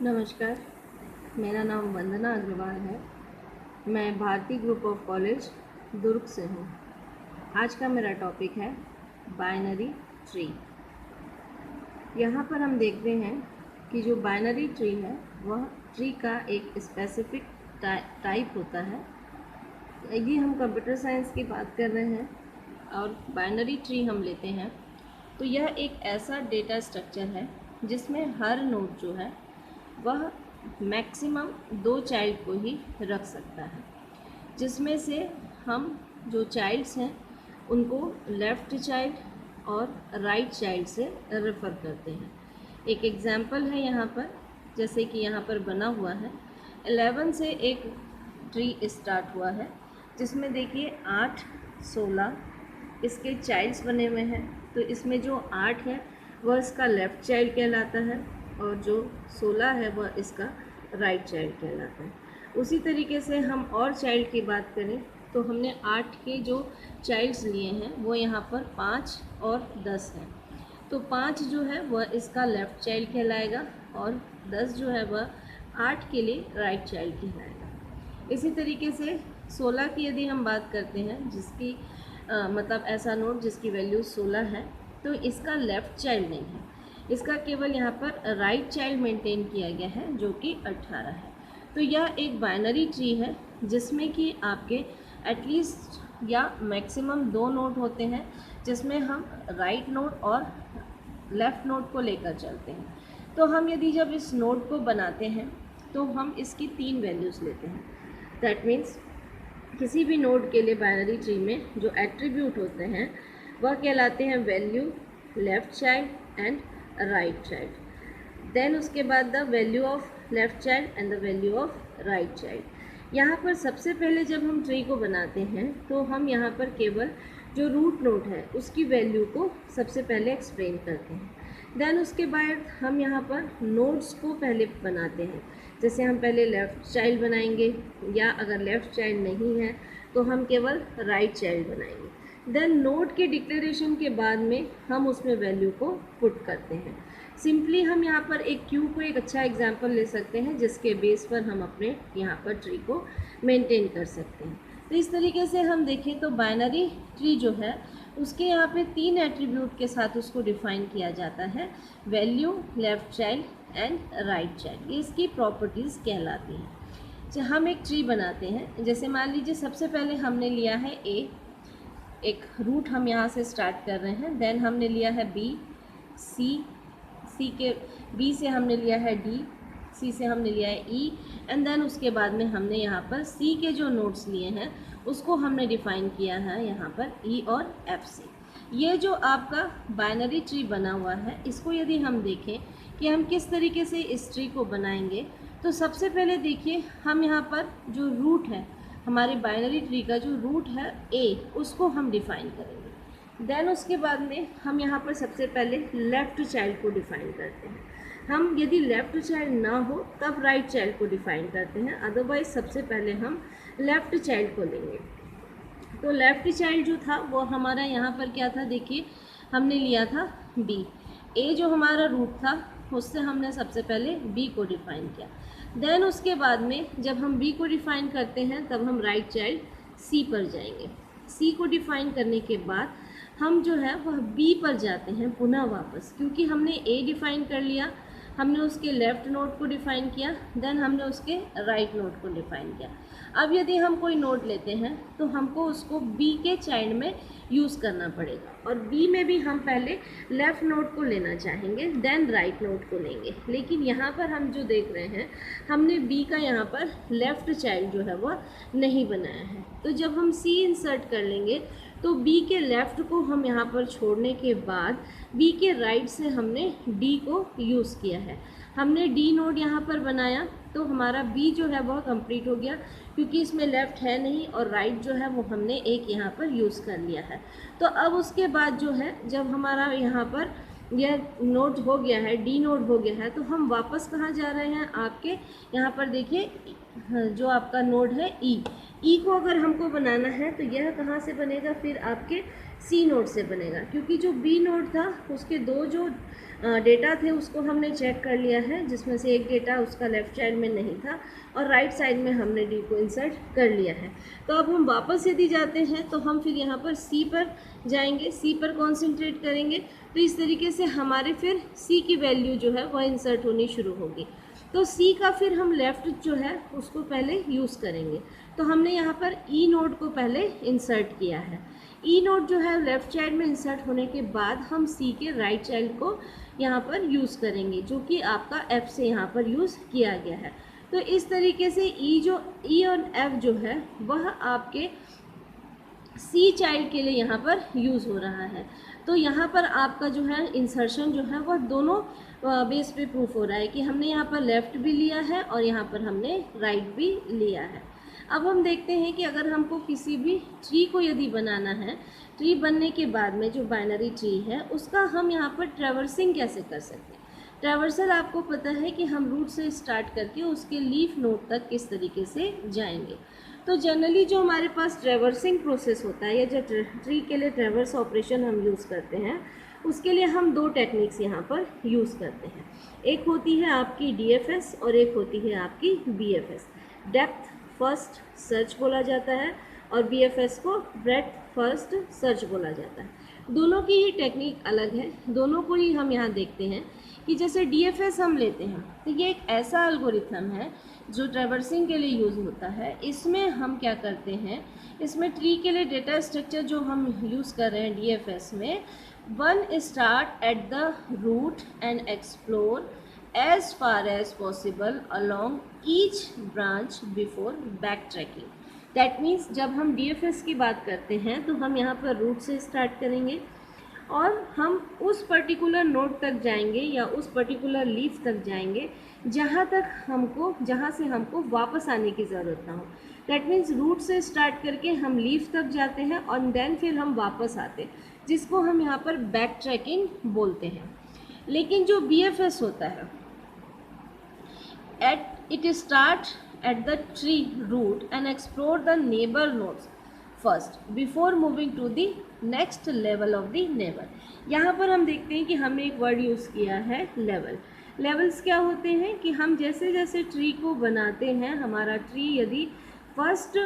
नमस्कार, मेरा नाम वंदना अग्रवाल है। मैं भारती ग्रुप ऑफ कॉलेज दुर्ग से हूँ। आज का मेरा टॉपिक है बाइनरी ट्री। यहाँ पर हम देखते हैं कि जो बाइनरी ट्री है वह ट्री का एक स्पेसिफिक टाइप होता है। ये हम कंप्यूटर साइंस की बात कर रहे हैं और बाइनरी ट्री हम लेते हैं तो यह एक ऐसा डेटा स्ट्रक्चर है जिसमें हर नोड जो है वह मैक्सिमम 2 चाइल्ड को ही रख सकता है, जिसमें से हम जो चाइल्ड्स हैं उनको लेफ़्ट चाइल्ड और राइट चाइल्ड से रेफ़र करते हैं। एक एग्जांपल है यहाँ पर, जैसे कि यहाँ पर बना हुआ है 11 से एक ट्री स्टार्ट हुआ है, जिसमें देखिए 8, 16 इसके चाइल्ड्स बने हुए हैं। तो इसमें जो 8 है वह इसका लेफ़्ट चाइल्ड कहलाता है और जो 16 है वह इसका राइट चाइल्ड कहलाता है। उसी तरीके से हम और चाइल्ड की बात करें तो हमने 8 के जो चाइल्ड्स लिए हैं वो यहाँ पर 5 और 10 हैं। तो 5 जो है वह इसका लेफ़्ट चाइल्ड कहलाएगा और 10 जो है वह 8 के लिए राइट चाइल्ड कहलाएगा। इसी तरीके से 16 की यदि हम बात करते हैं, जिसकी मतलब ऐसा नोट जिसकी वैल्यू 16 है, तो इसका लेफ़्ट चाइल्ड नहीं है, इसका केवल यहाँ पर राइट चाइल्ड मेंटेन किया गया है जो कि 18 है। तो यह एक बाइनरी ट्री है जिसमें कि आपके एटलीस्ट या मैक्सिमम 2 नोड होते हैं, जिसमें हम राइट नोड और लेफ़्ट नोड को लेकर चलते हैं। तो हम यदि जब इस नोड को बनाते हैं तो हम इसकी 3 वैल्यूज़ लेते हैं। दैट मीन्स किसी भी नोड के लिए बाइनरी ट्री में जो एट्रीब्यूट होते हैं वह कहलाते हैं value, left child and right child. Then उसके बाद the value of left child and the value of right child. यहाँ पर सबसे पहले जब हम ट्री को बनाते हैं तो हम यहाँ पर केवल जो रूट नोड है उसकी वैल्यू को सबसे पहले एक्सप्लेन करते हैं। देन उसके बाद हम यहाँ पर नोड्स को पहले बनाते हैं। जैसे हम पहले लेफ़्ट चाइल्ड बनाएंगे, या अगर लेफ़्ट चाइल्ड नहीं है तो हम केवल राइट चाइल्ड बनाएंगे। देन नोड के डिक्लेरेशन के बाद में हम उसमें वैल्यू को पुट करते हैं। सिंपली हम यहाँ पर एक क्यू को एक अच्छा एग्जांपल ले सकते हैं जिसके बेस पर हम अपने यहाँ पर ट्री को मेंटेन कर सकते हैं। तो इस तरीके से हम देखें तो बाइनरी ट्री जो है उसके यहाँ पे 3 एट्रीब्यूट के साथ उसको डिफ़ाइन किया जाता है, value, left child and right child. ये इसकी प्रॉपर्टीज़ कहलाती हैं। जब हम एक ट्री बनाते हैं, जैसे मान लीजिए सबसे पहले हमने लिया है ए, एक रूट हम यहाँ से स्टार्ट कर रहे हैं। देन हमने लिया है बी, सी के बी से हमने लिया है डी, सी से हमने लिया है ई, एंड देन उसके बाद में हमने यहाँ पर सी के जो नोड्स लिए हैं उसको हमने डिफ़ाइन किया है यहाँ पर ई और एफ से। ये जो आपका बाइनरी ट्री बना हुआ है, इसको यदि हम देखें कि हम किस तरीके से इस ट्री को बनाएंगे, तो सबसे पहले देखिए हम यहाँ पर जो रूट है, हमारे बाइनरी ट्री का जो रूट है ए, उसको हम डिफ़ाइन करेंगे। देन उसके बाद में हम यहाँ पर सबसे पहले लेफ़्ट चाइल्ड को डिफ़ाइन करते हैं। हम यदि लेफ़्ट चाइल्ड ना हो तब राइट चाइल्ड को डिफ़ाइन करते हैं, अदरवाइज सबसे पहले हम लेफ़्ट चाइल्ड को लेंगे। तो लेफ़्ट चाइल्ड जो था वो हमारा यहाँ पर क्या था, देखिए हमने लिया था बी। ए जो हमारा रूट था उससे हमने सबसे पहले बी को डिफ़ाइन किया। देन उसके बाद में जब हम बी को डिफ़ाइन करते हैं तब हम राइट चाइल्ड सी पर जाएंगे। सी को डिफ़ाइन करने के बाद हम जो है वह बी पर जाते हैं पुनः वापस, क्योंकि हमने ए डिफ़ाइन कर लिया, हमने उसके लेफ़्ट नोड को डिफ़ाइन किया, देन हमने उसके राइट नोड को डिफ़ाइन किया। अब यदि हम कोई नोड लेते हैं तो हमको उसको बी के चाइल्ड में यूज़ करना पड़ेगा, और बी में भी हम पहले लेफ़्ट नोड को लेना चाहेंगे, देन राइट नोड को लेंगे। लेकिन यहाँ पर हम जो देख रहे हैं, हमने बी का यहाँ पर लेफ़्ट चाइल्ड जो है वह नहीं बनाया है। तो जब हम सी इंसर्ट कर लेंगे तो बी के लेफ़्ट को हम यहाँ पर छोड़ने के बाद बी के राइट से हमने डी को यूज़ किया है। हमने डी नोड यहाँ पर बनाया तो हमारा बी जो है वह कंप्लीट हो गया, क्योंकि इसमें लेफ़्ट है नहीं, और राइट जो है वो हमने एक यहाँ पर यूज़ कर लिया है। तो अब उसके बाद जो है जब हमारा यहाँ पर यह नोड हो गया है, डी नोड हो गया है, तो हम वापस कहाँ जा रहे हैं, आपके यहाँ पर देखिए जो आपका नोड है ई को अगर हमको बनाना है तो यह कहाँ से बनेगा, फिर आपके सी नोड से बनेगा, क्योंकि जो बी नोड था उसके 2 जो डेटा थे उसको हमने चेक कर लिया है, जिसमें से एक डेटा उसका लेफ़्ट चाइल्ड में नहीं था और राइट साइड में हमने डी को इंसर्ट कर लिया है। तो अब हम वापस यदि जाते हैं तो हम फिर यहाँ पर सी पर जाएंगे, सी पर कॉन्सेंट्रेट करेंगे। तो इस तरीके से हमारे फिर सी की वैल्यू जो है वह इंसर्ट होनी शुरू होगी। तो सी का फिर हम लेफ़्ट जो है उसको पहले यूज़ करेंगे। तो हमने यहाँ पर ई नोड को पहले इंसर्ट किया है। ई नोड जो है लेफ़्ट चाइल्ड में इंसर्ट होने के बाद हम सी के राइट चाइल्ड को यहाँ पर यूज़ करेंगे, जो कि आपका एफ से यहाँ पर यूज़ किया गया है। तो इस तरीके से ई और एफ जो है वह आपके सी चाइल्ड के लिए यहाँ पर यूज़ हो रहा है। तो यहाँ पर आपका जो है इंसर्शन जो है वह दोनों बेस पे प्रूफ हो रहा है कि हमने यहाँ पर लेफ़्ट भी लिया है और यहाँ पर हमने राइट भी लिया है। अब हम देखते हैं कि अगर हमको किसी भी ट्री को यदि बनाना है, ट्री बनने के बाद में जो बाइनरी ट्री है उसका हम यहाँ पर ट्रैवर्सिंग कैसे कर सकते हैं। ट्रैवर्सल आपको पता है कि हम रूट से स्टार्ट करके उसके लीफ नोड तक किस तरीके से जाएंगे। तो जनरली जो हमारे पास ट्रैवर्सिंग प्रोसेस होता है या जो ट्री के लिए ट्रैवर्स ऑपरेशन हम यूज़ करते हैं, उसके लिए हम दो टेक्निक्स यहाँ पर यूज़ करते हैं। एक होती है आपकी DFS और एक होती है आपकी BFS। डेप्थ फर्स्ट सर्च बोला जाता है और BFS को ब्रेड्थ फर्स्ट सर्च बोला जाता है। दोनों की ही टेक्निक अलग है, दोनों को ही हम यहाँ देखते हैं कि जैसे DFS हम लेते हैं तो ये एक ऐसा एल्गोरिथम है जो ट्रैवर्सिंग के लिए यूज़ होता है। इसमें हम क्या करते हैं, इसमें ट्री के लिए डेटा स्ट्रक्चर जो हम यूज़ कर रहे हैं DFS में, one start at the root and explore as far as possible along each branch before backtracking। That means जब हम DFS की बात करते हैं तो हम यहाँ पर रूट से स्टार्ट करेंगे और हम उस पर्टिकुलर नोड तक जाएंगे या उस पर्टिकुलर लीफ तक जाएंगे जहाँ से हमको वापस आने की ज़रूरत ना हो। दैट मीन्स रूट से स्टार्ट करके हम लीफ तक जाते हैं और देन फिर हम वापस आते हैं, जिसको हम यहाँ पर बैक ट्रैकिंग बोलते हैं। लेकिन जो BFS होता है, it start at the tree root and explore the neighbor nodes first before moving to the next level of the neighbor। यहाँ पर हम देखते हैं कि हमने एक वर्ड यूज़ किया है लेवल। लेवल्स क्या होते हैं कि हम जैसे जैसे ट्री को बनाते हैं, हमारा ट्री यदि फर्स्ट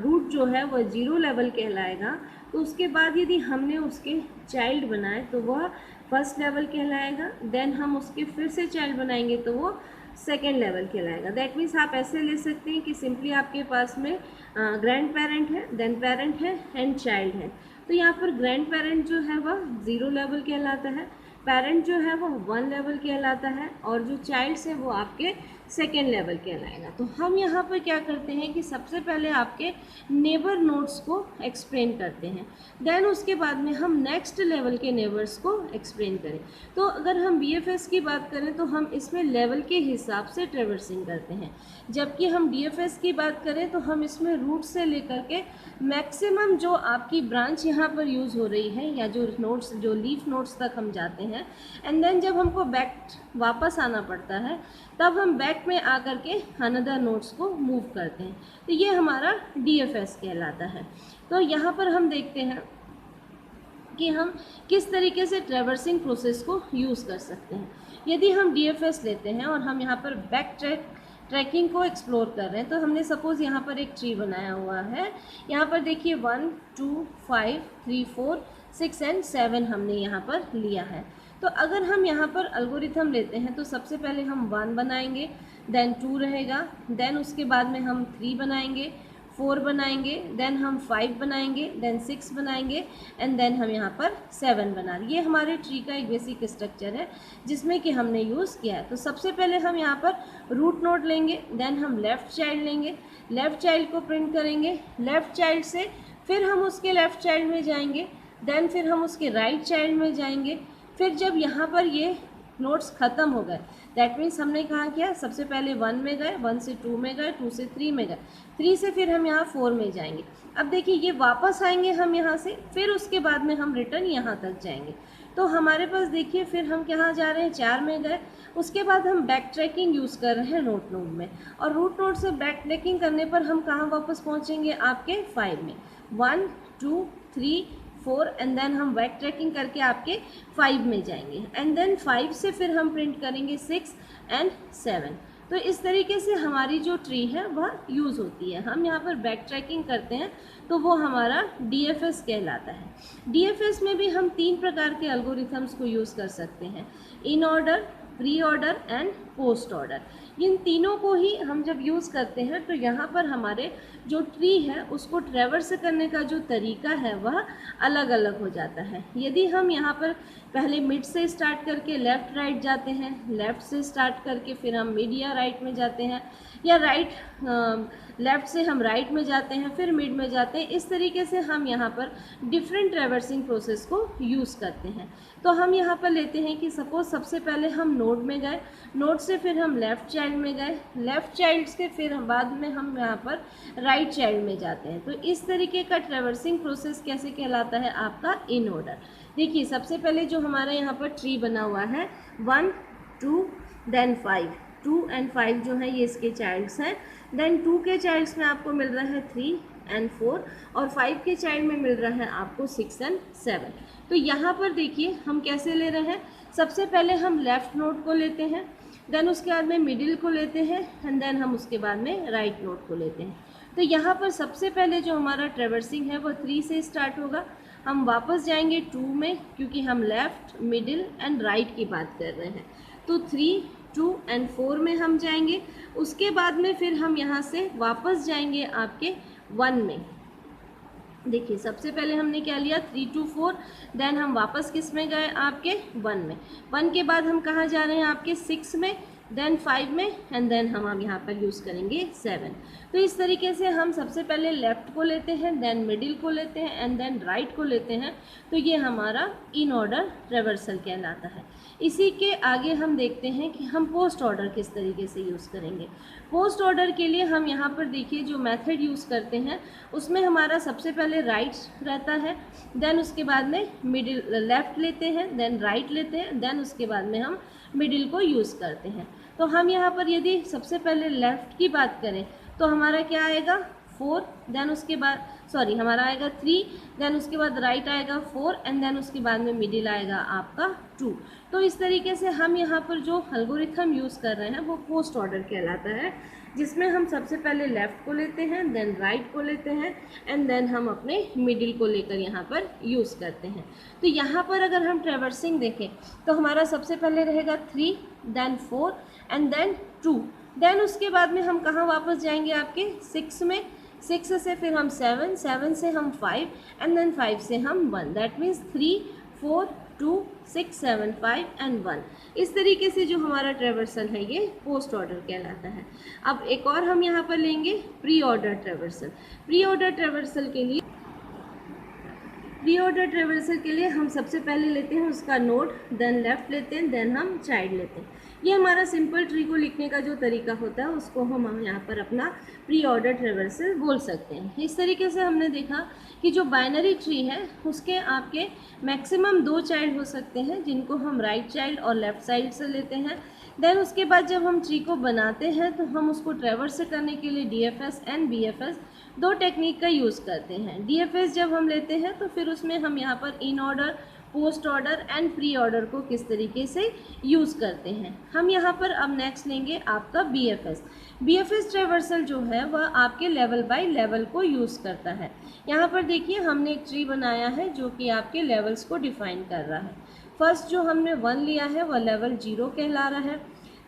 रूट जो है वह 0 लेवल कहलाएगा, तो उसके बाद यदि हमने उसके चाइल्ड बनाए तो वह फर्स्ट लेवल कहलाएगा। देन हम उसके फिर से चाइल्ड बनाएंगे तो वो सेकेंड लेवल कहलाएगा। दैट मीन्स आप ऐसे ले सकते हैं कि सिंपली आपके पास में ग्रैंड पेरेंट है, देन पेरेंट है एंड चाइल्ड है। तो यहाँ पर ग्रैंड पेरेंट जो है वह 0 लेवल कहलाता है, पेरेंट जो है वो 1 लेवल कहलाता है और जो चाइल्ड है वो आपके सेकेंड लेवल कहलाएगा। तो हम यहाँ पर क्या करते हैं कि सबसे पहले आपके नेबर नोड्स को एक्सप्लेन करते हैं, देन उसके बाद में हम नेक्स्ट लेवल के नेबर्स को एक्सप्लेन करें। तो अगर हम BFS की बात करें तो हम इसमें लेवल के हिसाब से ट्रैवर्सिंग करते हैं, जबकि हम DFS की बात करें तो हम इसमें रूट से लेकर के मैक्सिमम जो आपकी ब्रांच यहाँ पर यूज़ हो रही है या जो नोड्स जो लीफ नोड्स तक हम जाते हैं, एंड देन जब हमको बैक वापस आना पड़ता है तब हम बैक में आकर के अनदर नोड्स को मूव करते हैं। तो ये हमारा DFS कहलाता है। तो यहाँ पर हम देखते हैं कि हम किस तरीके से ट्रैवर्सिंग प्रोसेस को यूज़ कर सकते हैं। यदि हम DFS लेते हैं और हम यहाँ पर बैक ट्रैकिंग को एक्सप्लोर कर रहे हैं, तो हमने सपोज़ यहाँ पर एक ट्री बनाया हुआ है। यहाँ पर देखिए 1 2 5 3 4 6 एंड 7 हमने यहाँ पर लिया है। तो अगर हम यहाँ पर एल्गोरिथम लेते हैं तो सबसे पहले हम 1 बनाएंगे, देन 2 रहेगा, देन उसके बाद में हम 3 बनाएंगे, 4 बनाएंगे, देन हम 5 बनाएंगे, देन 6 बनाएंगे एंड देन हम यहाँ पर 7 बना रहे। ये हमारे ट्री का एक बेसिक स्ट्रक्चर है जिसमें कि हमने यूज़ किया है। तो सबसे पहले हम यहाँ पर रूट नोड लेंगे, देन हम लेफ़्ट चाइल्ड लेंगे, लेफ़्ट चाइल्ड को प्रिंट करेंगे, लेफ़्ट चाइल्ड से फिर हम उसके लेफ़्ट चाइल्ड में जाएंगे, देन फिर हम उसके राइट चाइल्ड में जाएंगे। फिर जब यहाँ पर ये नोट्स ख़त्म हो गए, दैट मीन्स हमने कहा क्या, सबसे पहले 1 में गए, 1 से 2 में गए, 2 से 3 में गए, 3 से फिर हम यहाँ 4 में जाएंगे। अब देखिए ये वापस आएंगे हम यहाँ से, फिर उसके बाद में हम रिटर्न यहाँ तक जाएंगे। तो हमारे पास देखिए फिर हम कहाँ जा रहे हैं, 4 में गए, उसके बाद हम बैक ट्रैकिंग यूज़ कर रहे हैं रूट नोड में, और रूट नोड से बैक ट्रैकिंग करने पर हम कहाँ वापस पहुँचेंगे, आपके 5 में। 1 2 3 4 एंड देन हम बैक ट्रैकिंग करके आपके 5 में जाएंगे एंड देन 5 से फिर हम प्रिंट करेंगे 6 एंड 7। तो इस तरीके से हमारी जो ट्री है वह यूज़ होती है। हम यहाँ पर बैक ट्रैकिंग करते हैं तो वो हमारा DFS कहलाता है। DFS में भी हम 3 प्रकार के एल्गोरिथम्स को यूज़ कर सकते हैं, in order, pre order and post order. इन तीनों को ही हम जब यूज़ करते हैं तो यहाँ पर हमारे जो ट्री है उसको ट्रैवर्स करने का जो तरीका है वह अलग अलग हो जाता है। यदि हम यहाँ पर पहले मिड से स्टार्ट करके लेफ़्ट राइट जाते हैं, लेफ़्ट से स्टार्ट करके फिर हम मिड या राइट में जाते हैं, या लेफ़्ट से हम राइट में जाते हैं फिर मिड में जाते हैं, इस तरीके से हम यहाँ पर डिफरेंट ट्रैवर्सिंग प्रोसेस को यूज़ करते हैं। तो हम यहाँ पर लेते हैं कि सपोज़ सबसे पहले हम नोड में गए, नोड से फिर हम लेफ़्ट चाइल्ड में गए, लेफ़्ट चाइल्ड से फिर बाद में हम यहाँ पर राइट चाइल्ड में जाते हैं। तो इस तरीके का ट्रैवर्सिंग प्रोसेस कैसे कहलाता है आपका इन ऑर्डर। देखिए सबसे पहले जो हमारा यहाँ पर ट्री बना हुआ है 1 2 देन 5, 2 एंड 5 जो है ये इसके चाइल्ड्स हैं। देन 2 के चाइल्ड्स में आपको मिल रहा है 3 एंड 4 और 5 के चाइल्ड में मिल रहा है आपको 6 एंड 7। तो यहाँ पर देखिए हम कैसे ले रहे हैं, सबसे पहले हम लेफ़्ट नोड को लेते हैं, देन उसके बाद में मिडिल को लेते हैं एंड देन हम उसके बाद में राइट नोड को लेते हैं। तो यहाँ पर सबसे पहले जो हमारा ट्रैवर्सिंग है वो 3 से स्टार्ट होगा। हम वापस जाएंगे 2 में क्योंकि हम लेफ़्ट, मिडिल एंड राइट की बात कर रहे हैं। तो 3, 2 एंड 4 में हम जाएंगे। उसके बाद में फिर हम यहाँ से वापस जाएंगे आपके 1 में। देखिए सबसे पहले हमने क्या लिया 3 2 4, देन हम वापस किस में गए आपके 1 में। 1 के बाद हम कहाँ जा रहे हैं आपके 6 में, देन 5 में एंड देन हम यहाँ पर यूज़ करेंगे 7। तो इस तरीके से हम सबसे पहले लेफ़्ट को लेते हैं, देन मिडिल को लेते हैं एंड देन राइट को लेते हैं। तो ये हमारा इन ऑर्डर ट्रैवर्सल कहलाता है। इसी के आगे हम देखते हैं कि हम पोस्ट ऑर्डर किस तरीके से यूज़ करेंगे। पोस्ट ऑर्डर के लिए हम यहाँ पर देखिए जो मेथड यूज़ करते हैं उसमें हमारा सबसे पहले राइट रहता है, देन उसके बाद में मिडिल लेफ़्ट लेते हैं, देन राइट लेते हैं, देन उसके बाद में हम मिडिल को यूज़ करते हैं। तो हम यहाँ पर यदि सबसे पहले लेफ़्ट की बात करें तो हमारा क्या आएगा 4, देन उसके बाद हमारा आएगा 3, देन उसके बाद राइट आएगा 4 एंड देन उसके बाद में मिडिल आएगा आपका 2। तो इस तरीके से हम यहाँ पर जो एल्गोरिथम यूज़ कर रहे हैं वो पोस्ट ऑर्डर कहलाता है, जिसमें हम सबसे पहले लेफ़्ट को लेते हैं, देन राइट को लेते हैं एंड देन हम अपने मिडिल को लेकर यहाँ पर यूज़ करते हैं। तो यहाँ पर अगर हम ट्रैवर्सिंग देखें तो हमारा सबसे पहले रहेगा 3, देन 4 एंड देन 2, देन उसके बाद में हम कहाँ वापस जाएंगे आपके 6 में, 6 से फिर हम 7, 7 से हम 5 एंड देन 5 से हम 1। That means 3 4 2 6 7 5 and 1। इस तरीके से जो हमारा ट्रैवर्सल है ये पोस्ट ऑर्डर कहलाता है। अब एक और हम यहाँ पर लेंगे pre order traversal. Pre order traversal के लिए हम सबसे पहले लेते हैं उसका नोड, देन लेफ़्ट लेते हैं, देन हम चाइल्ड लेते हैं। ये हमारा सिंपल ट्री को लिखने का जो तरीका होता है उसको हम यहाँ पर अपना प्री ऑर्डर ट्रैवर्सल बोल सकते हैं। इस तरीके से हमने देखा कि जो बाइनरी ट्री है उसके आपके मैक्सिमम 2 चाइल्ड हो सकते हैं जिनको हम राइट चाइल्ड और लेफ़्ट साइड से लेते हैं। देन उसके बाद जब हम ट्री को बनाते हैं तो हम उसको ट्रैवर्स करने के लिए DFS एंड BFS 2 टेक्निक का यूज़ करते हैं। DFS जब हम लेते हैं तो फिर उसमें हम यहाँ पर in order, post order and pre order को किस तरीके से यूज़ करते हैं। हम यहाँ पर अब नेक्स्ट लेंगे आपका BFS। BFS ट्रैवर्सल जो है वह आपके लेवल बाय लेवल को यूज़ करता है। यहाँ पर देखिए हमने एक ट्री बनाया है जो कि आपके लेवल्स को डिफाइन कर रहा है। फर्स्ट जो हमने 1 लिया है वह लेवल 0 कहला रहा है,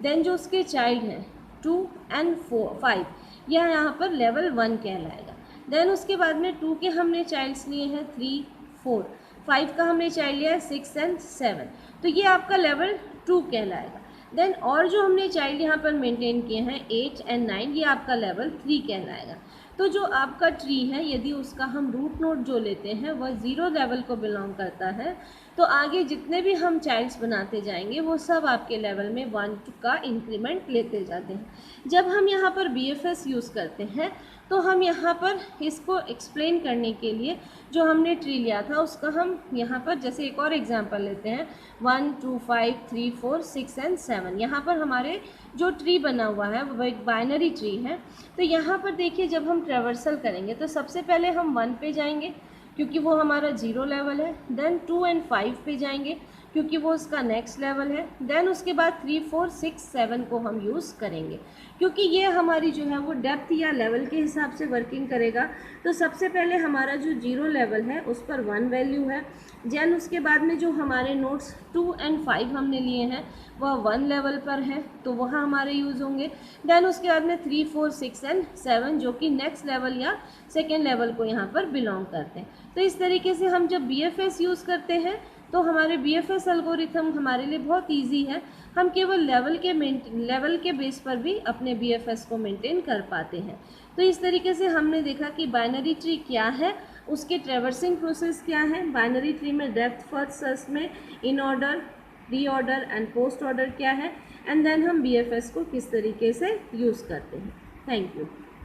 देन जो उसके चाइल्ड हैं 2 एंड 5 यह यहाँ पर लेवल 1 कहलाएगा। देन उसके बाद में 2 के हमने चाइल्ड्स लिए हैं 3 4, 5 का हमने चाइल्ड लिया है 6 एंड 7, तो ये आपका लेवल 2 कहलाएगा। देन और जो हमने चाइल्ड यहाँ पर मेंटेन किए हैं 8 एंड 9 ये आपका लेवल 3 कहलाएगा। तो जो आपका ट्री है यदि उसका हम रूट नोड जो लेते हैं वह 0 लेवल को बिलोंग करता है तो आगे जितने भी हम चाइल्ड्स बनाते जाएंगे वो सब आपके लेवल में 1 का इंक्रीमेंट लेते जाते हैं। जब हम यहाँ पर BFS यूज़ करते हैं तो हम यहाँ पर इसको एक्सप्लेन करने के लिए जो हमने ट्री लिया था उसका हम यहाँ पर जैसे एक और एग्जांपल लेते हैं 1 2 5 3 4 6 एंड 7। यहाँ पर हमारे जो ट्री बना हुआ है वह एक बाइनरी ट्री है। तो यहाँ पर देखिए जब हम ट्रैवर्सल करेंगे तो सबसे पहले हम 1 पे जाएंगे, क्योंकि वो हमारा 0 लेवल है। देन 2 एंड 5 पे जाएंगे क्योंकि वो उसका नेक्स्ट लेवल है। देन उसके बाद 3, 4, 6, 7 को हम यूज़ करेंगे क्योंकि ये हमारी जो है वो डेप्थ या लेवल के हिसाब से वर्किंग करेगा। तो सबसे पहले हमारा जो 0 लेवल है उस पर 1 वैल्यू है। देन उसके बाद में जो हमारे नोट्स 2 एंड 5 हमने लिए हैं वह 1 लेवल पर है, तो वहाँ हमारे यूज़ होंगे। देन उसके बाद में 3, 4, 6 एंड 7 जो कि नेक्स्ट लेवल या सेकेंड लेवल को यहाँ पर बिलोंग करते हैं। तो इस तरीके से हम जब BFS यूज़ करते हैं तो हमारे BFS एल्गोरिथम हमारे लिए बहुत इजी है। हम केवल लेवल के बेस पर भी अपने BFS को मेंटेन कर पाते हैं। तो इस तरीके से हमने देखा कि बाइनरी ट्री क्या है, उसके ट्रेवर्सिंग प्रोसेस क्या है, बाइनरी ट्री में डेप्थ फर्स्ट सर्च में in order, reorder and post order क्या है, एंड देन हम BFS को किस तरीके से यूज़ करते हैं। Thank you.